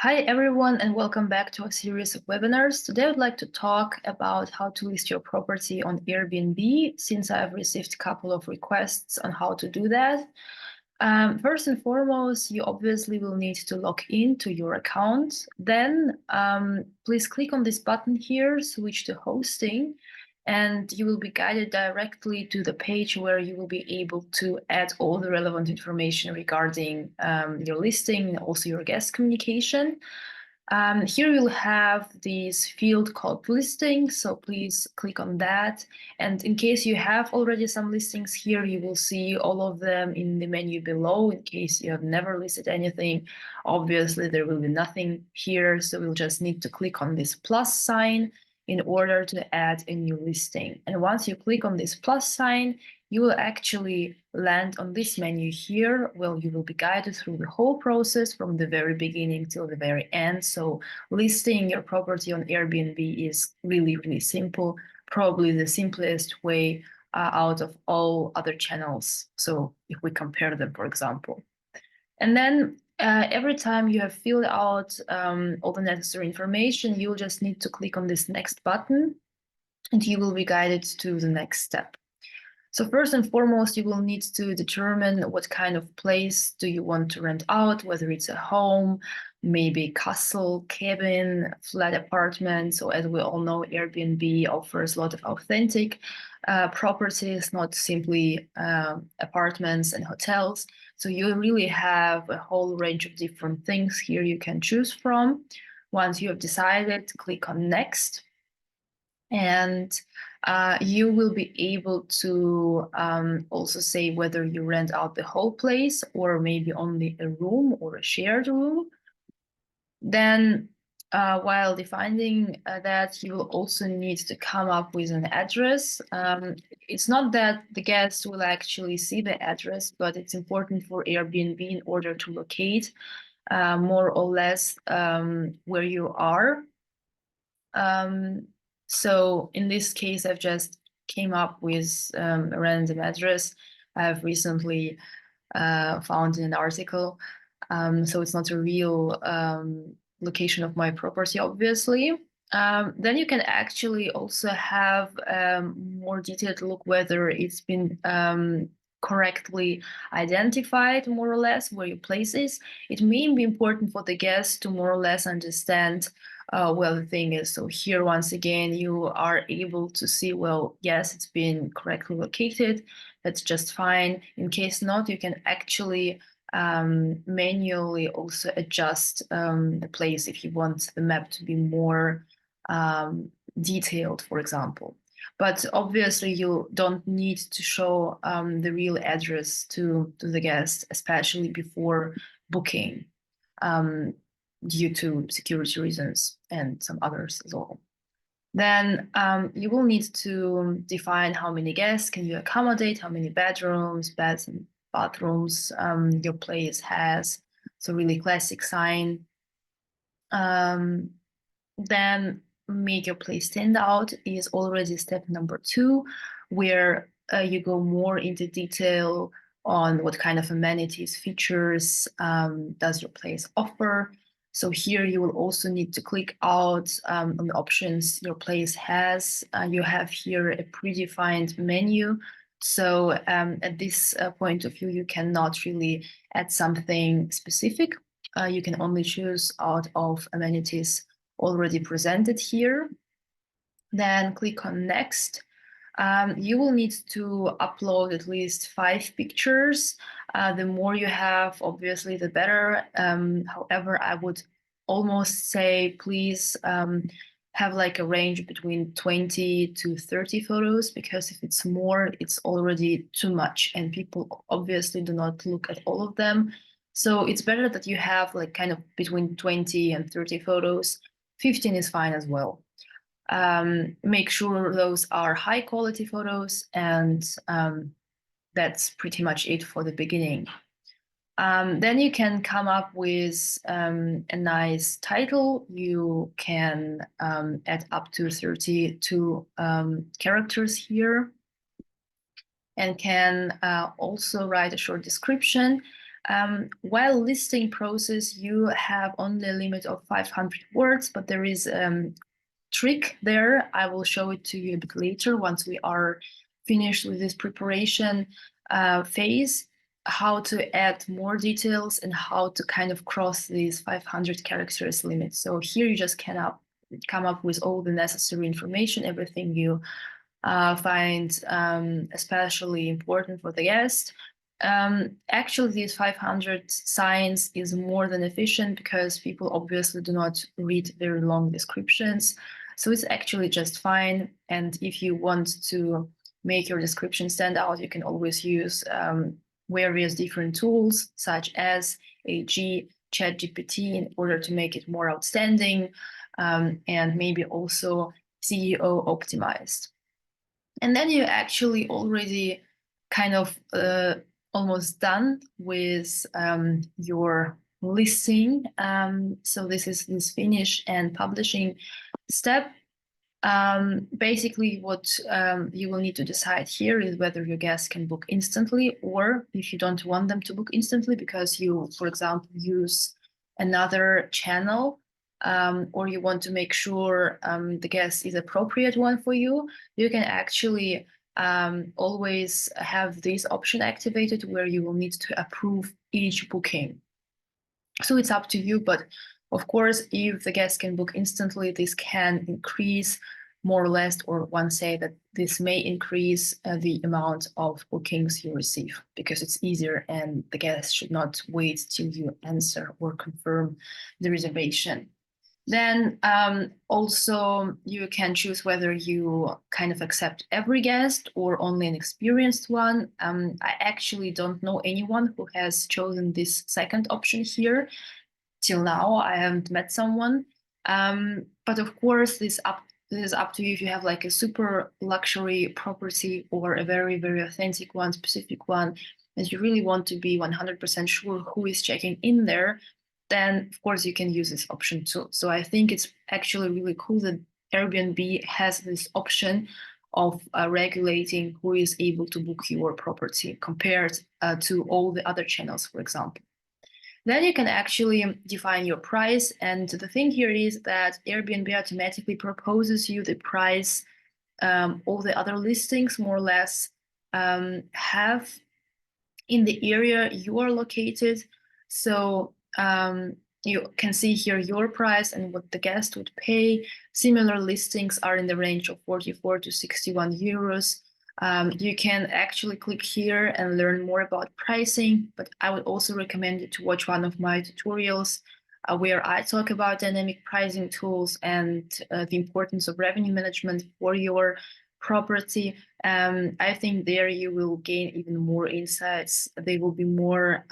Hi everyone, and welcome back to a series of webinars. Today I'd like to talk about how to list your property on Airbnb, since I've received a couple of requests on how to do that. First and foremost, you obviously will need to log in to your account. Then please click on this button here, switch to hosting, and you will be guided directly to the page where you will be able to add all the relevant information regarding your listing and also your guest communication. Here you'll have this field called listing, so please click on that. And in case you have already some listings here, you will see all of them in the menu below. In case you have never listed anything, obviously there will be nothing here, so we'll just need to click on this plus sign in order to add a new listing. And once you click on this plus sign, you will actually land on this menu here. Well, you will be guided through the whole process from the very beginning till the very end. So listing your property on Airbnb is really, really simple, probably the simplest way out of all other channels. So if we compare them, for example. And then every time you have filled out all the necessary information, you'll just need to click on this next button and you will be guided to the next step. So first and foremost, you will need to determine what kind of place do you want to rent out, whether it's a home, maybe castle, cabin, flat apartment. So as we all know, Airbnb offers a lot of authentic properties, not simply apartments and hotels. So you really have a whole range of different things here you can choose from. Once you have decided, click on next. And you will be able to also say whether you rent out the whole place or maybe only a room or a shared room. Then while defining that, you will also need to come up with an address. It's not that the guest will actually see the address, but it's important for Airbnb in order to locate more or less where you are. So in this case, I've just came up with a random address I've recently found in an article. So it's not a real location of my property, obviously. Then you can actually also have more detailed look whether it's been correctly identified, more or less, where your place is. It may be important for the guest to more or less understand well, the thing is, so here once again, you are able to see, well, yes, it's been correctly located. That's just fine. In case not, you can actually manually also adjust the place if you want the map to be more detailed, for example. But obviously, you don't need to show the real address to the guest, especially before booking. Due to security reasons and some others as well. Then you will need to define how many guests can you accommodate, how many bedrooms, beds, and bathrooms your place has. So really classic sign. Then make your place stand out is already step number 2, where you go more into detail on what kind of amenities, features does your place offer. So here you will also need to click out on the options your place has. You have here a predefined menu. So at this point of view, you cannot really add something specific. You can only choose out of amenities already presented here. Then click on next. You will need to upload at least 5 pictures. The more you have, obviously, the better. However, I would almost say please have like a range between 20 to 30 photos, because if it's more, it's already too much and people obviously do not look at all of them. So it's better that you have like kind of between 20 and 30 photos. 15 is fine as well. Make sure those are high quality photos, and that's pretty much it for the beginning. Then you can come up with a nice title. You can add up to 32 characters here, and can also write a short description. While listing process, you have only a limit of 500 words, but there is trick there. I will show it to you a bit later once we are finished with this preparation phase, how to add more details and how to kind of cross these 500 characters limit. So here you just come up with all the necessary information, everything you find especially important for the guest. Actually, these 500 signs is more than efficient because people obviously do not read very long descriptions. So it's actually just fine. And if you want to make your description stand out, you can always use various different tools such as AG, ChatGPT in order to make it more outstanding, and maybe also CEO optimized. And then you actually already kind of almost done with your listing. So this is this finish and publishing step. Basically, what you will need to decide here is whether your guests can book instantly, or if you don't want them to book instantly because you, for example, use another channel, or you want to make sure the guest is appropriate one for you, you can actually always have this option activated where you will need to approve each booking. So it's up to you, but of course, if the guest can book instantly, this can increase more or less, or one say that this may increase the amount of bookings you receive because it's easier and the guest should not wait till you answer or confirm the reservation. Then also you can choose whether you kind of accept every guest or only an experienced one. I actually don't know anyone who has chosen this second option here. Till now, I haven't met someone. But of course, this is up to you if you have like a super luxury property or a very, very authentic one, specific one, and you really want to be 100% sure who is checking in there, then of course you can use this option too. So I think it's actually really cool that Airbnb has this option of regulating who is able to book your property compared to all the other channels, for example. Then you can actually define your price. And the thing here is that Airbnb automatically proposes you the price all the other listings more or less have in the area you are located. So you can see here your price and what the guest would pay. Similar listings are in the range of 44 to 61 euros. You can actually click here and learn more about pricing, but I would also recommend you to watch one of my tutorials where I talk about dynamic pricing tools and the importance of revenue management for your property. I think there you will gain even more insights. They will be more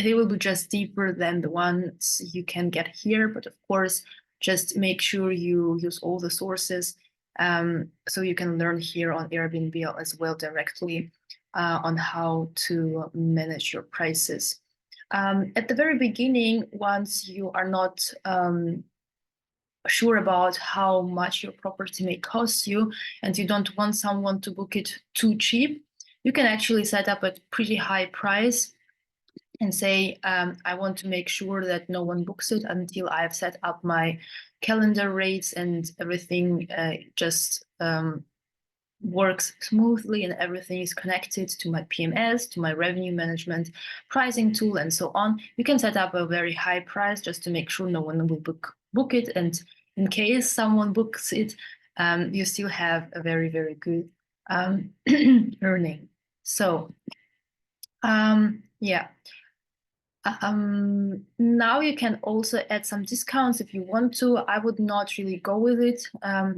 they will be just deeper than the ones you can get here. But of course, just make sure you use all the sources so you can learn here on Airbnb as well directly on how to manage your prices. At the very beginning, once you are not sure about how much your property may cost you and you don't want someone to book it too cheap, you can actually set up a pretty high price and say, I want to make sure that no one books it until I've set up my calendar rates and everything just works smoothly and everything is connected to my PMS, to my revenue management pricing tool, and so on. You can set up a very high price just to make sure no one will book it. And in case someone books it, you still have a very, very good earning. So yeah. Now you can also add some discounts if you want to. I would not really go with it,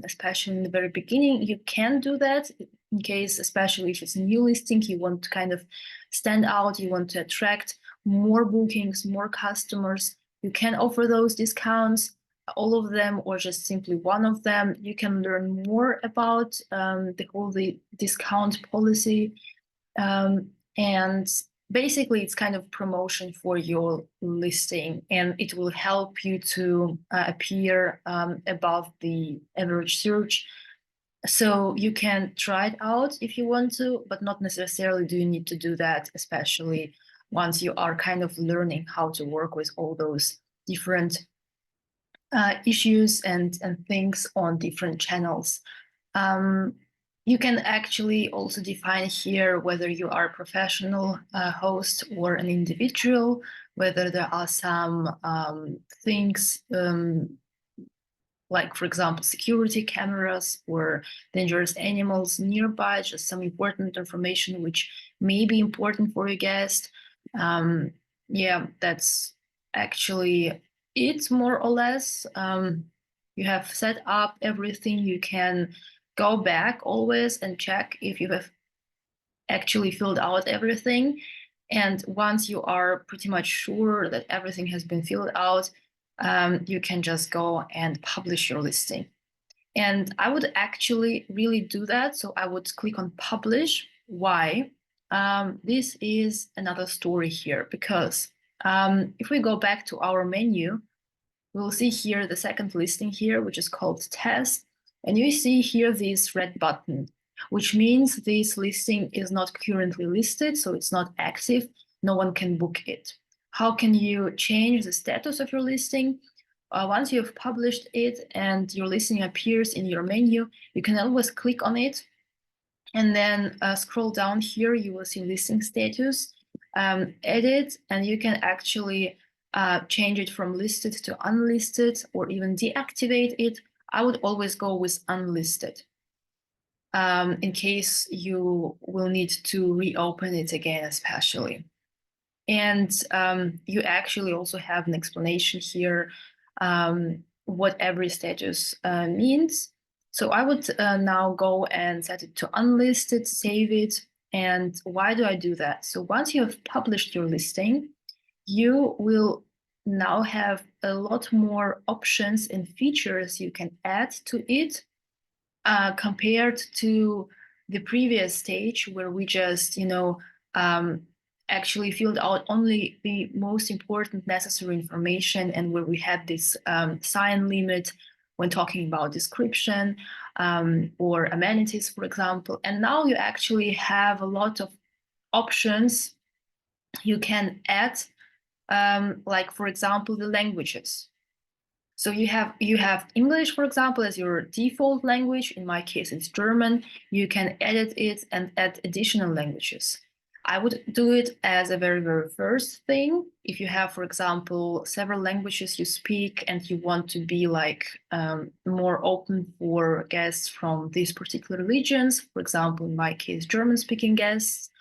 especially in the very beginning. You can do that in case, especially if it's a new listing, you want to kind of stand out, you want to attract more bookings, more customers. You can offer those discounts, all of them, or just simply one of them. You can learn more about the discount policy. And basically, it's kind of promotion for your listing, and it will help you to appear above the average search. So you can try it out if you want to, but not necessarily do you need to do that, especially once you are kind of learning how to work with all those different issues and things on different channels. Um, you can actually also define here whether you are a professional host or an individual, whether there are some things like, for example, security cameras or dangerous animals nearby, just some important information which may be important for your guest. Yeah, that's actually it, more or less. You have set up everything. You can go back always and check if you have actually filled out everything. And once you are pretty much sure that everything has been filled out, you can just go and publish your listing. And I would actually really do that. So I would click on publish. Why? This is another story here because if we go back to our menu, we'll see here the second listing here, which is called test. And you see here this red button, which means this listing is not currently listed, so it's not active. No one can book it. How can you change the status of your listing? Once you've published it and your listing appears in your menu, you can always click on it and then scroll down here. You will see listing status, edit, and you can actually change it from listed to unlisted or even deactivate it. I would always go with unlisted in case you will need to reopen it again, especially. And you actually also have an explanation here what every status means. So I would now go and set it to unlisted, save it. And why do I do that? So once you have published your listing, you will now have a lot more options and features you can add to it compared to the previous stage where we just, actually filled out only the most important necessary information and where we had this sign limit when talking about description or amenities, for example. And now you actually have a lot of options you can add, like, for example, the languages. So you have English, for example, as your default language. In my case, it's German. You can edit it and add additional languages. I would do it as a very, very first thing. If you have, for example, several languages you speak and you want to be like more open for guests from these particular regions, for example, in my case, German-speaking guests,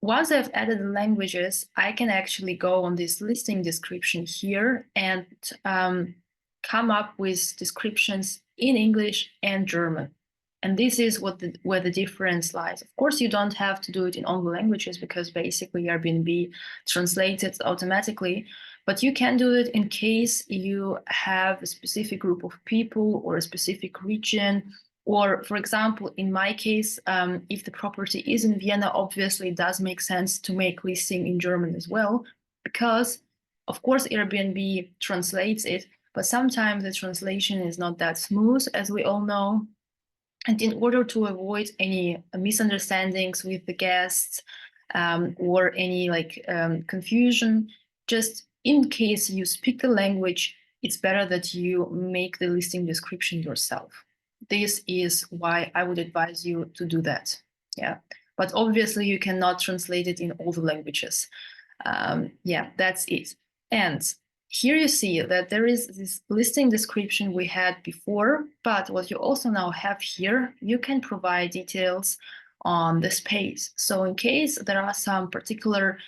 once I've added the languages, I can actually go on this listing description here and come up with descriptions in English and German. And this is where the difference lies. Of course, you don't have to do it in all the languages because basically Airbnb translates it automatically. But you can do it in case you have a specific group of people or a specific region, or, for example, in my case, if the property is in Vienna, obviously it does make sense to make listing in German as well, because, of course, Airbnb translates it, but sometimes the translation is not that smooth, as we all know. And in order to avoid any misunderstandings with the guests or any confusion, just in case you speak the language, it's better that you make the listing description yourself. This is why I would advise you to do that. Yeah, but obviously you cannot translate it in all the languages. Yeah, that's it. And here you see that there is this listing description we had before, but what you also now have here, you can provide details on the space. So in case there are some particular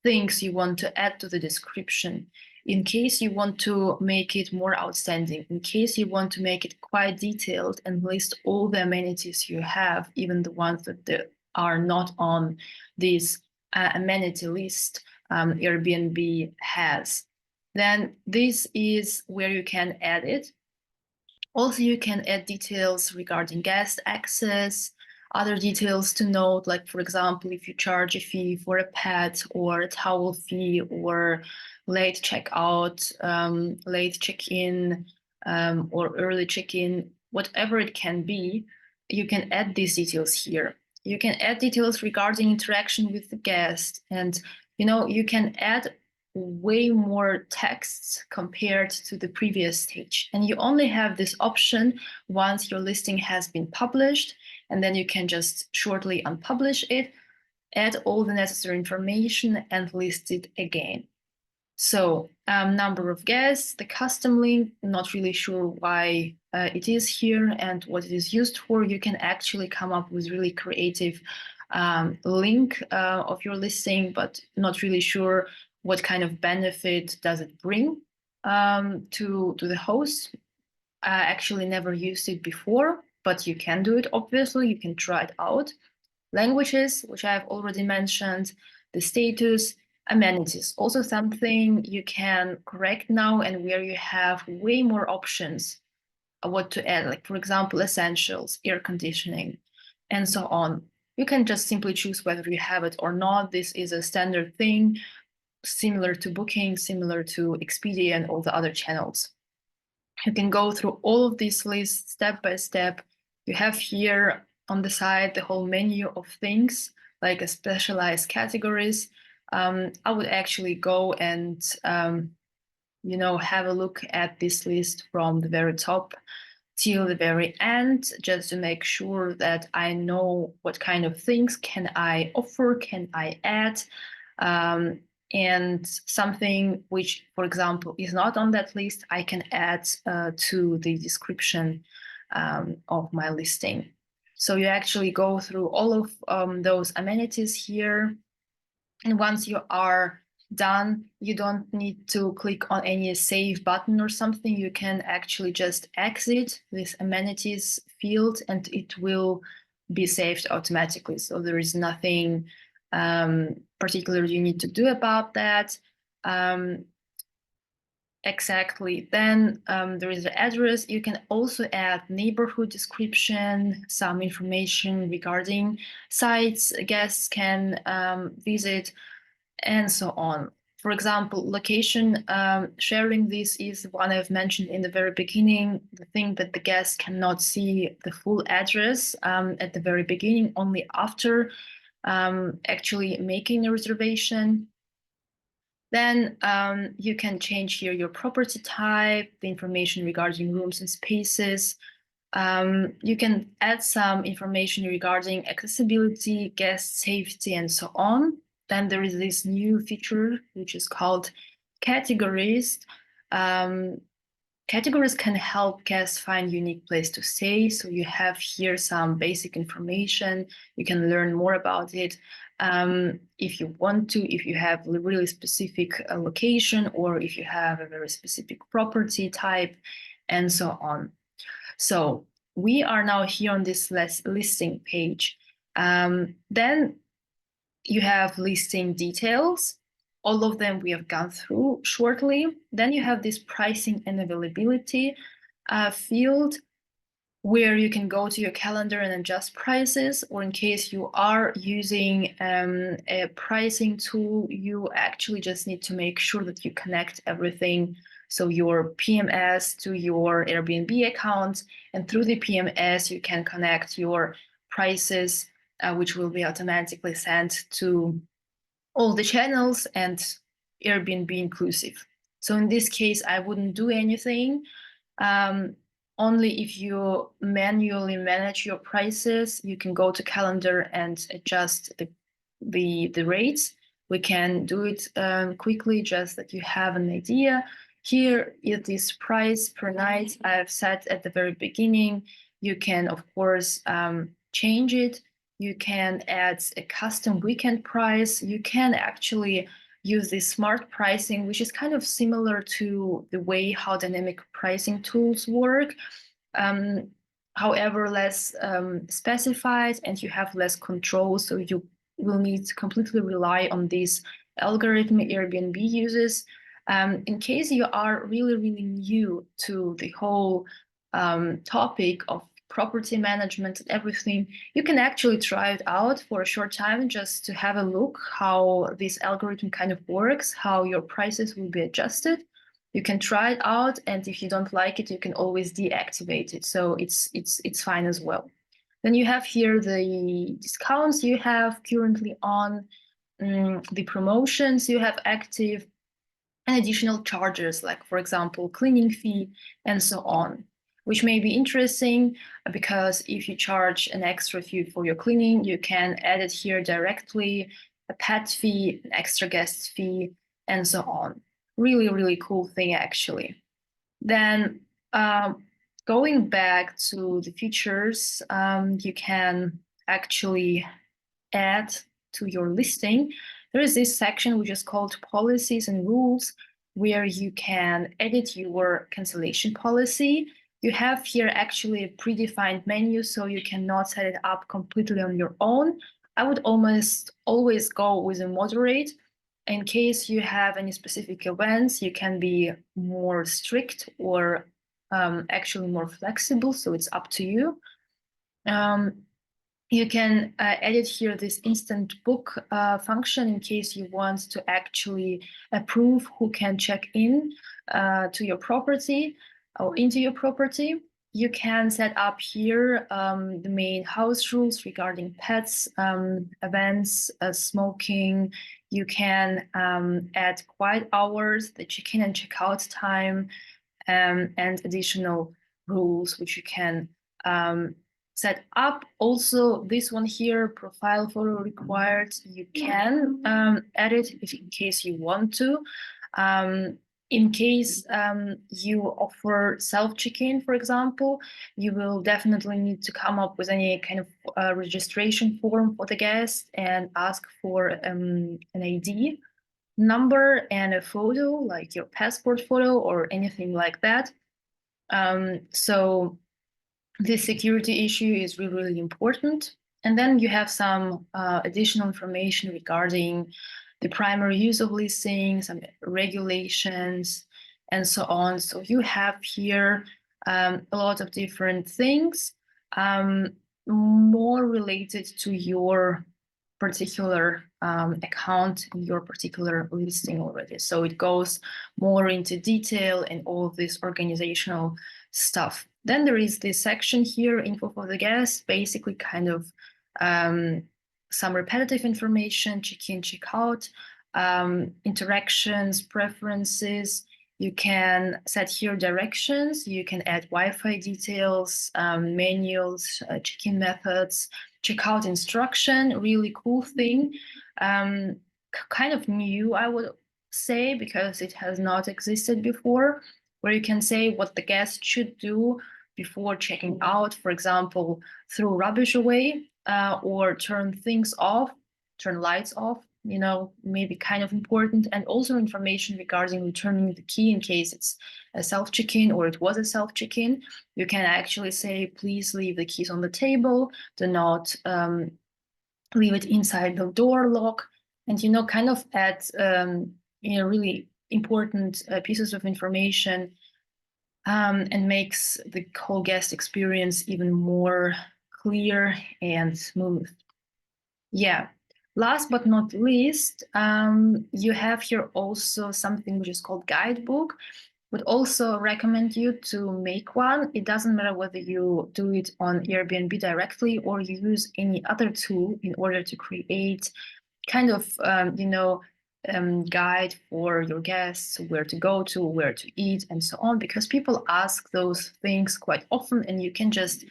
things you want to add to the description, in case you want to make it more outstanding, in case you want to make it quite detailed and list all the amenities you have, even the ones that are not on this amenity list Airbnb has, then this is where you can add it. Also, you can add details regarding guest access, other details to note, like, for example, if you charge a fee for a pet or a towel fee or late checkout, late check-in, or early check-in, whatever it can be, you can add these details here. You can add details regarding interaction with the guest, and you can add way more texts compared to the previous stage. And you only have this option once your listing has been published, and then you can just shortly unpublish it, add all the necessary information, and list it again. So number of guests, the custom link, not really sure why it is here and what it is used for. You can actually come up with really creative link of your listing, but not really sure what kind of benefit does it bring to the host. I actually never used it before, but you can do it, obviously. You can try it out. Languages, which I've already mentioned, the status, amenities, also something you can correct now and where you have way more options of what to add, like for example, essentials, air conditioning, and so on. You can just simply choose whether you have it or not. This is a standard thing, similar to Booking, similar to Expedia and all the other channels. You can go through all of these lists step by step. You have here on the side the whole menu of things, like a specialized categories. I would actually go and have a look at this list from the very top till the very end, just to make sure that I know what kind of things can I offer, can I add, and something which, for example, is not on that list, I can add to the description of my listing. So you actually go through all of those amenities here. And once you are done, you don't need to click on any save button or something. You can actually just exit this amenities field and it will be saved automatically. So there is nothing particular you need to do about that. Exactly. Then there is the address. You can also add neighborhood description, some information regarding sites guests can visit, and so on. For example, location sharing, this is one I've mentioned in the very beginning, the thing that the guest cannot see the full address at the very beginning, only after actually making a reservation. Then you can change here your property type, the information regarding rooms and spaces. You can add some information regarding accessibility, guest safety, and so on. Then there is this new feature, which is called categories. Categories can help guests find unique place to stay. So you have here some basic information. You can learn more about it if you want to, if you have a really specific location, or if you have a very specific property type, and so on. So we are now here on this listing page. Then you have listing details. All of them we have gone through shortly. Then you have this pricing and availability field where you can go to your calendar and adjust prices, or in case you are using a pricing tool, you actually just need to make sure that you connect everything. So your PMS to your Airbnb account, and through the PMS, you can connect your prices, which will be automatically sent to all the channels and Airbnb inclusive. So in this case, I wouldn't do anything. Only if you manually manage your prices, you can go to calendar and adjust the rates. We can do it quickly, just that you have an idea. Here it is price per night I've set at the very beginning. You can, of course, change it. You can add a custom weekend price. You can actually use this smart pricing, which is kind of similar to the way how dynamic pricing tools work. However, less specified, and you have less control, so you will need to completely rely on this algorithm Airbnb uses. In case you are really, really new to the whole topic of property management and everything, you can actually try it out for a short time just to have a look how this algorithm kind of works, how your prices will be adjusted. You can try it out, and if you don't like it, you can always deactivate it. So it's fine as well. Then you have here the discounts you have currently on, the promotions you have active, and additional charges, like, for example, cleaning fee and so on, which may be interesting because if you charge an extra fee for your cleaning, you can add it here directly, a pet fee, an extra guest fee, and so on. Really, really cool thing, actually. Then going back to the features, you can actually add to your listing. There is this section which is called policies and rules, where you can edit your cancellation policy. You have here actually a predefined menu, so you cannot set it up completely on your own. I would almost always go with a moderate. In case you have any specific events, you can be more strict or actually more flexible, so it's up to you. You can edit here this instant book function in case you want to actually approve who can check in to your property or into your property. You can set up here the main house rules regarding pets, events, smoking. You can add quiet hours, the check-in and check-out time, and additional rules which you can set up. Also, this one here, profile photo required, you can edit if in case you want to. In case you offer self check-in, for example, you will definitely need to come up with any kind of registration form for the guest and ask for an ID number and a photo, like your passport photo or anything like that. So this security issue is really, really important. And then you have some additional information regarding the primary use of listing, some regulations, and so on. So you have here a lot of different things, more related to your particular account, your particular listing already. So it goes more into detail and all of this organizational stuff. Then there is this section here, info for the guest, basically kind of some repetitive information, check-in, check-out, interactions, preferences. You can set here directions. You can add Wi-Fi details, manuals, check-in methods, check-out instruction. Really cool thing. Kind of new, I would say, because it has not existed before, where you can say what the guest should do before checking out. For example, throw rubbish away or turn things off, turn lights off, maybe kind of important. And also information regarding returning the key in case it's a self check-in or it was a self check-in. You can actually say, please leave the keys on the table, do not leave it inside the door lock, and kind of add really important pieces of information and makes the whole guest experience even more clear and smooth. Yeah. Last but not least, you have here also something which is called guidebook. Would also recommend you to make one. It doesn't matter whether you do it on Airbnb directly or you use any other tool in order to create kind of, guide for your guests, where to go to, where to eat, and so on, because people ask those things quite often, and you can just,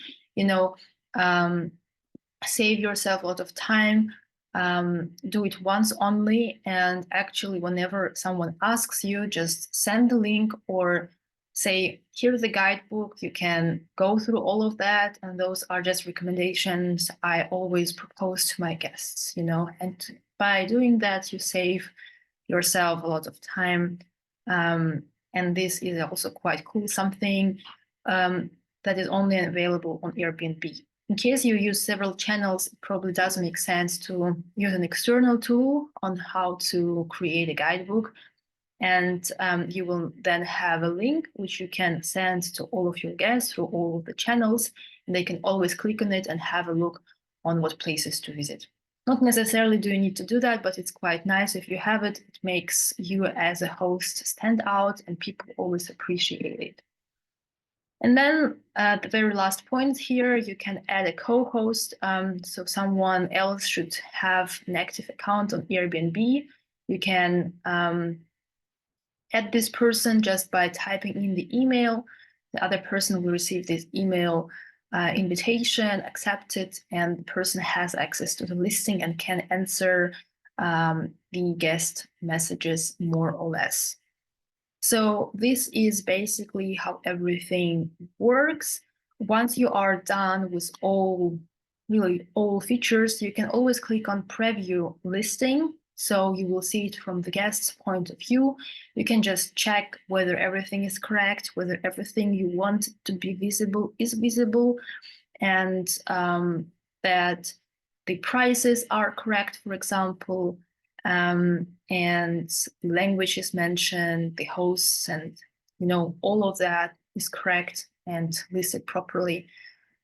save yourself a lot of time, do it once only, and actually whenever someone asks you, just send the link or say, here's the guidebook. You can go through all of that, and those are just recommendations I always propose to my guests, and by doing that, you save yourself a lot of time. And this is also quite cool, something that is only available on Airbnb. In case you use several channels, it probably doesn't make sense to use an external tool on how to create a guidebook. And you will then have a link which you can send to all of your guests through all of the channels, and they can always click on it and have a look on what places to visit. Not necessarily do you need to do that, but it's quite nice if you have it. It makes you as a host stand out and people always appreciate it. And then the very last point here, you can add a co-host. So someone else should have an active account on Airbnb. You can add this person just by typing in the email. The other person will receive this email invitation, accept it, and the person has access to the listing and can answer the guest messages more or less. So this is basically how everything works. Once you are done with really all features, you can always click on preview listing. So you will see it from the guest's point of view. You can just check whether everything is correct, whether everything you want to be visible is visible, and that the prices are correct, for example, and language is mentioned, the hosts, and all of that is correct and listed properly.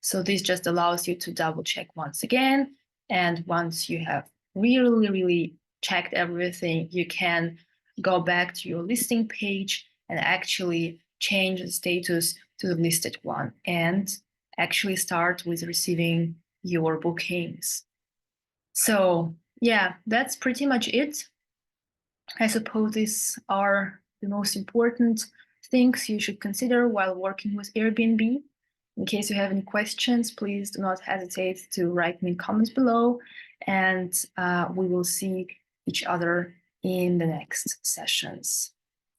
So this just allows you to double check once again. And once you have really checked everything, you can go back to your listing page and actually change the status to the listed one and actually start with receiving your bookings. So yeah, that's pretty much it. I suppose these are the most important things you should consider while working with Airbnb. In case you have any questions, please do not hesitate to write me in comments below, and we will see each other in the next sessions.